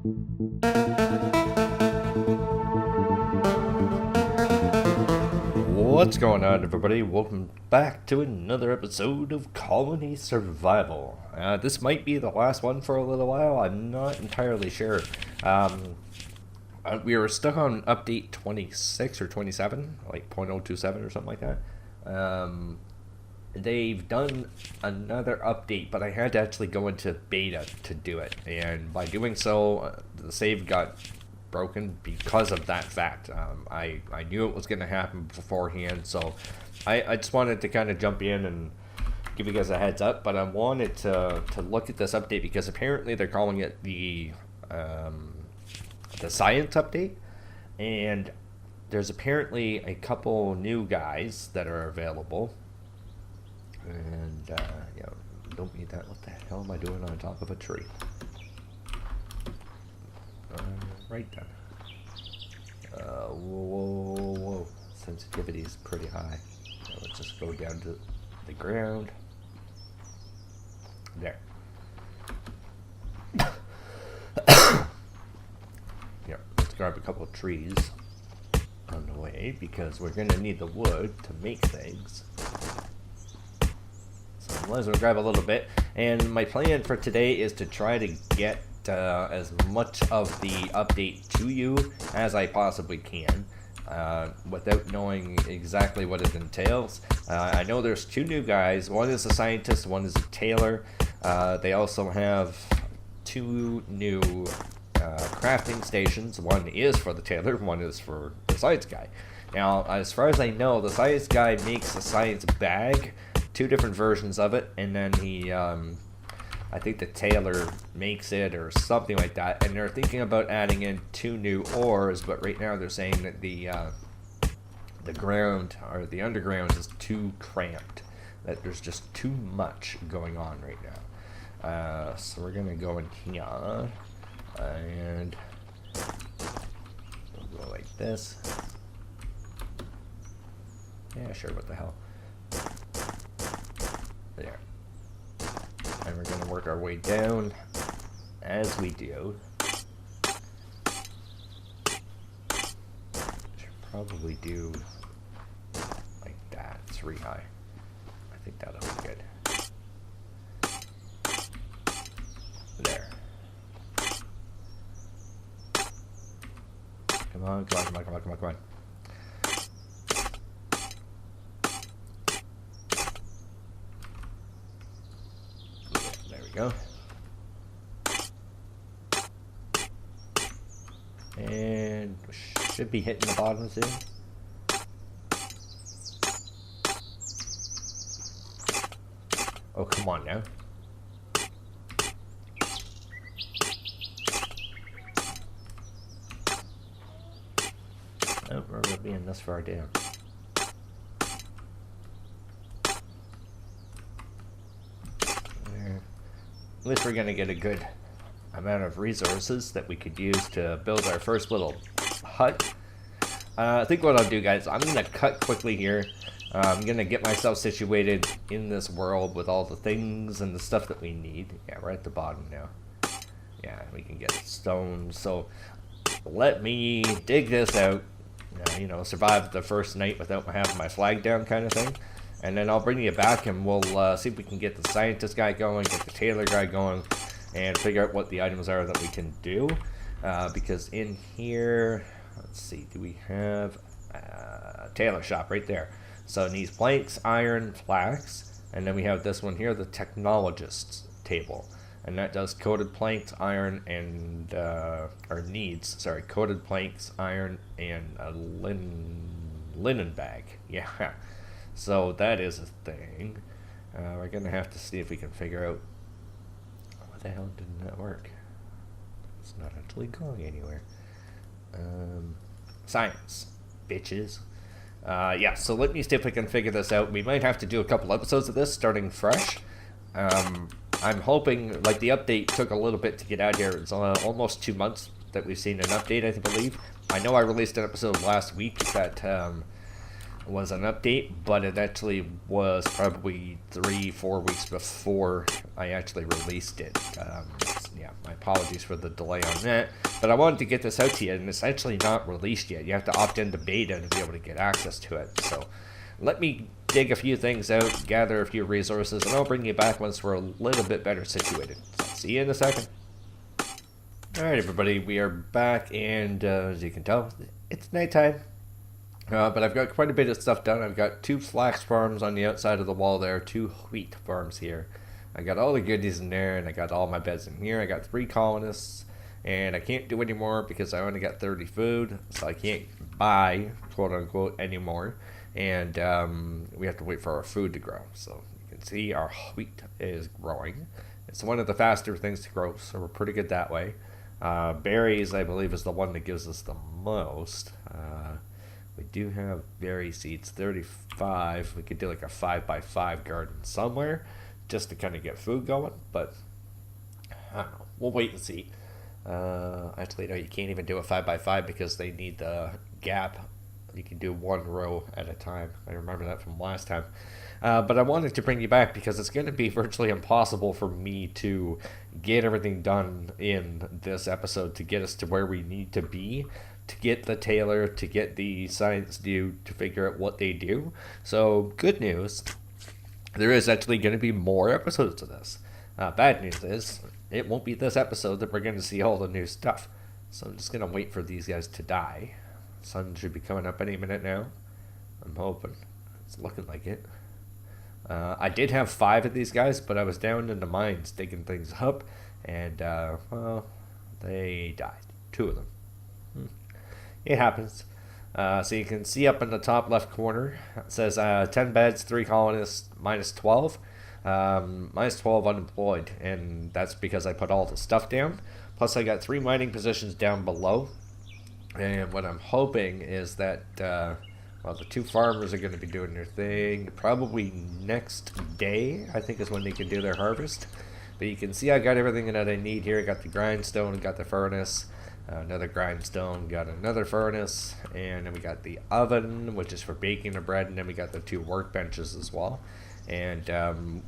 What's going on, everybody? Welcome back to another episode of Colony Survival. This might be the last one for a little while. I'm not entirely sure. We were stuck on update 26 or 27, like 0.027 or something like that. They've done another update, but I had to actually go into beta to do it. And by doing so, the save got broken because of that fact. I knew it was going to happen beforehand, so I just wanted to kind of jump in and give you guys a heads up. But I wanted to look at this update because apparently they're calling it the science update, and there's apparently a couple new guys that are available. And yeah, don't need that. What the hell am I doing on top of a tree? Right then. Whoa. Sensitivity is pretty high. So let's just go down to the ground. There. Yeah, let's grab a couple of trees on the way because we're going to need the wood to make things. So might as well grab a little bit. And my plan for today is to try to get as much of the update to you as I possibly can, without knowing exactly what it entails. I know there's two new guys. One is a scientist, one is a tailor. They also have two new crafting stations. One is for the tailor, one is for the science guy. Now, as far as I know, the science guy makes a science bag, two different versions of it, and then he I think the tailor makes it or something like that, and they're thinking about adding in two new ores, but right now they're saying that the ground or the underground is too cramped, that there's just too much going on right now. So we're gonna go in here and we'll go like this. Yeah, sure, what the hell. There. And we're going to work our way down as we do. Should probably do like that, 3 high. I think that'll be good. There. Come on. Go. And should be hitting the bottom soon. Oh, come on now. Oh, we're being this far down. At least we're going to get a good amount of resources that we could use to build our first little hut. I think what I'll do, guys, I'm going to cut quickly here. I'm going to get myself situated in this world with all the things and the stuff that we need. Yeah, we're at the bottom now. Yeah, we can get stone. So let me dig this out, you know, survive the first night without having my flag down kind of thing. And then I'll bring you back and we'll see if we can get the scientist guy going, get the tailor guy going, and figure out what the items are that we can do. Because in here, let's see, do we have a tailor shop right there. So it needs planks, iron, flax, and then we have this one here, the technologist's table. And that does coated planks, iron, and, coated planks, iron, and a linen bag. Yeah. So that is a thing. We're going to have to see if we can figure out what the hell didn't that work. It's not actually going anywhere. Science, bitches. Yeah, so let me see if we can figure this out. We might have to do a couple episodes of this starting fresh. I'm hoping, like, the update took a little bit to get out here. It's almost 2 months that we've seen an update, I believe. I know I released an episode last week that was an update, but it actually was probably 3-4 weeks before I actually released it. yeah, my apologies for the delay on that. But I wanted to get this out to you, and it's actually not released yet. You have to opt into beta to be able to get access to it. So let me dig a few things out, gather a few resources, and I'll bring you back once we're a little bit better situated. So see you in a second. Alright everybody, we are back, and as you can tell, it's nighttime. But I've got quite a bit of stuff done. I've got 2 flax farms on the outside of the wall there, 2 wheat farms here. I got all the goodies in there, and I got all my beds in here. I got 3 colonists, and I can't do any more because I only got 30 food, so I can't buy, quote unquote, anymore. And we have to wait for our food to grow. So you can see our wheat is growing. It's one of the faster things to grow, so we're pretty good that way. Berries, I believe, is the one that gives us the most. We do have berry seeds, 35. We could do like a 5x5 garden somewhere just to kind of get food going, but I don't know. We'll wait and see. Actually, no, you can't even do a 5x5 because they need the gap. You can do 1 row at a time. I remember that from last time. But I wanted to bring you back because it's going to be virtually impossible for me to get everything done in this episode to get us to where we need to be, to get the Tailor, to get the science due, to figure out what they do. So, good news, there is actually going to be more episodes of this. Bad news is, it won't be this episode that we're going to see all the new stuff. So I'm just going to wait for these guys to die. Sun should be coming up any minute now. I'm hoping. It's looking like it. I did have 5 of these guys, but I was down in the mines digging things up, and, well, they died. 2 of them. It happens. So you can see up in the top left corner, it says 10 beds, 3 colonists, minus 12. Minus 12 unemployed, and that's because I put all the stuff down. Plus I got 3 mining positions down below. And what I'm hoping is that, well, the 2 farmers are going to be doing their thing. Probably next day, I think, is when they can do their harvest. But you can see I got everything that I need here. I got the grindstone, got the furnace, another grindstone, got another furnace, and then we got the oven, which is for baking the bread, and then we got the 2 workbenches as well. And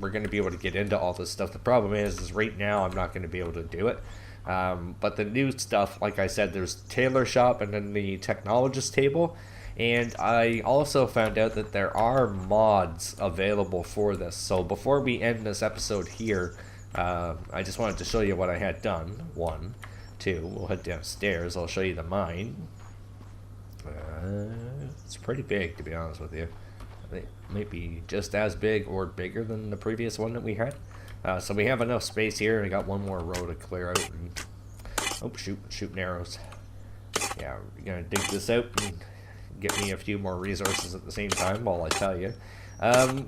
we're going to be able to get into all this stuff. The problem is right now I'm not going to be able to do it. But the new stuff, like I said, there's Tailor shop and then the technologist table. And I also found out that there are mods available for this. So before we end this episode here, I just wanted to show you what I had done. 1, 2, we'll head downstairs. I'll show you the mine. It's pretty big, to be honest with you. It might be just as big or bigger than the previous one that we had. So we have enough space here. I got 1 more row to clear out. And, oh, shooting arrows. Yeah, we're gonna dig this out and get me a few more resources at the same time while I tell you.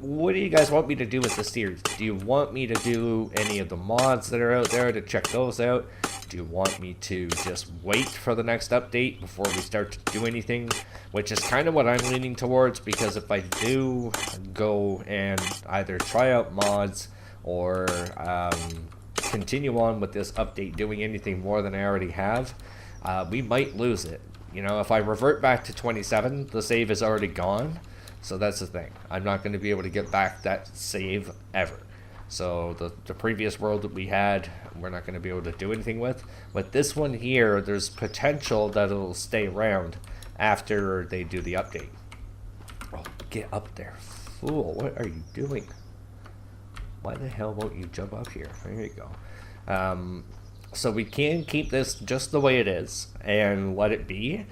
What do you guys want me to do with this series? Do you want me to do any of the mods that are out there to check those out? Do you want me to just wait for the next update before we start to do anything? Which is kind of what I'm leaning towards, because if I do go and either try out mods or continue on with this update doing anything more than I already have, we might lose it. You know, if I revert back to 27, the save is already gone. So that's the thing. I'm not going to be able to get back that save ever. So the previous world that we had, we're not going to be able to do anything with. With this one here, there's potential that it'll stay around after they do the update. Oh, get up there. Fool, what are you doing? Why the hell won't you jump up here? There you go. So we can keep this just the way it is and let it be.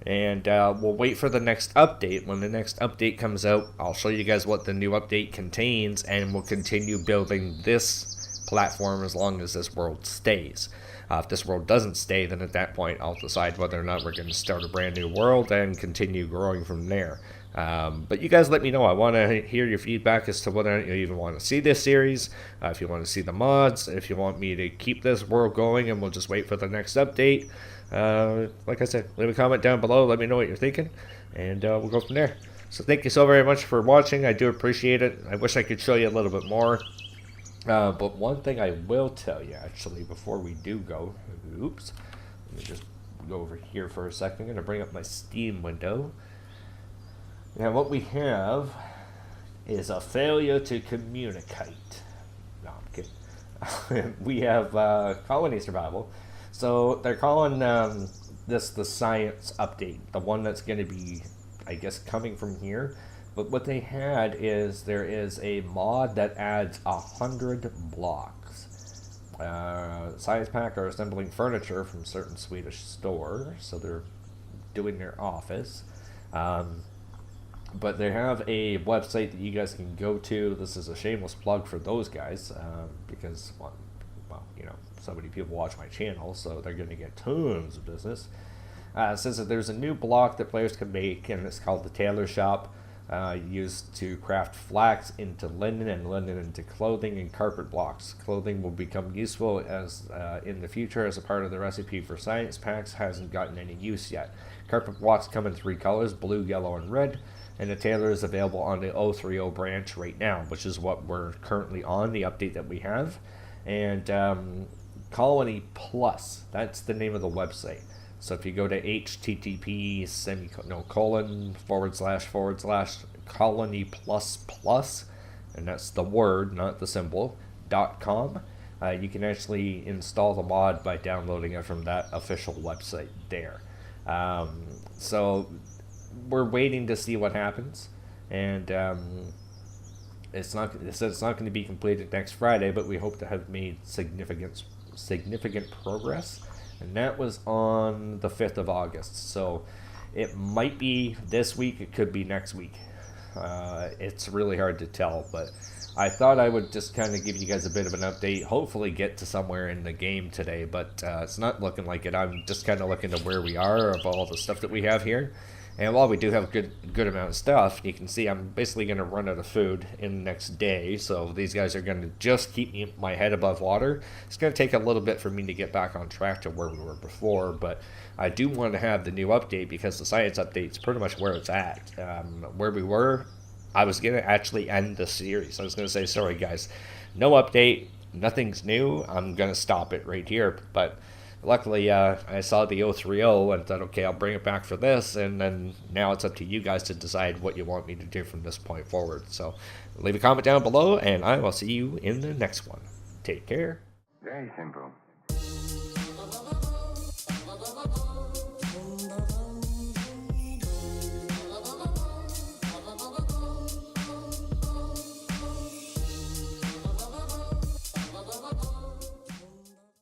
And we'll wait for the next update. When the next update comes out, I'll show you guys what the new update contains, and we'll continue building this platform as long as this world stays. If this world doesn't stay, then at that point I'll decide whether or not we're going to start a brand new world and continue growing from there. But you guys let me know. I want to hear your feedback as to whether or not you even want to see this series, if you want to see the mods, if you want me to keep this world going and we'll just wait for the next update. Like I said, leave a comment down below, let me know what you're thinking, and we'll go from there. So thank you so very much for watching. I do appreciate it. I wish I could show you a little bit more. But one thing I will tell you, actually, before we do go, oops, let me just go over here for a second. I'm going to bring up my Steam window. Now what we have is a failure to communicate. No, I'm kidding. we have colony survival. So they're calling this the science update, the one that's going to be, I guess, coming from here. But what they had is there is a mod that adds 100 blocks. Science Pack are assembling furniture from certain Swedish store, so they're doing their office. But they have a website that you guys can go to. This is a shameless plug for those guys, because, well, you know, so many people watch my channel, so they're going to get tons of business. It says that there's a new block that players can make, and it's called the Tailor shop, used to craft flax into linen and linen into clothing and carpet blocks. Clothing will become useful as in the future as a part of the recipe for science packs. Hasn't gotten any use yet. Carpet blocks come in 3 colors, blue, yellow, and red. And the Tailor is available on the 030 branch right now, which is what we're currently on, the update that we have. And Colony Plus, that's the name of the website. So if you go to http:// colony++, and that's the word, not the symbol, .com, you can actually install the mod by downloading it from that official website there. So we're waiting to see what happens, and it says it's not going to be completed next Friday, but we hope to have made significant progress, and that was on the 5th of August. So it might be this week, it could be next week. It's really hard to tell, but I thought I would just kind of give you guys a bit of an update, hopefully get to somewhere in the game today, but it's not looking like it. I'm just kind of looking to where we are of all the stuff that we have here. And while we do have a good amount of stuff, you can see I'm basically going to run out of food in the next day. So these guys are going to just keep my head above water. It's going to take a little bit for me to get back on track to where we were before. But I do want to have the new update because the science update is pretty much where it's at. Where we were, I was going to actually end the series. I was going to say, sorry guys, no update, nothing's new. I'm going to stop it right here. But luckily, I saw the 030 and thought, okay, I'll bring it back for this, and then now it's up to you guys to decide what you want me to do from this point forward. So leave a comment down below, and I will see you in the next one. Take care. Very simple.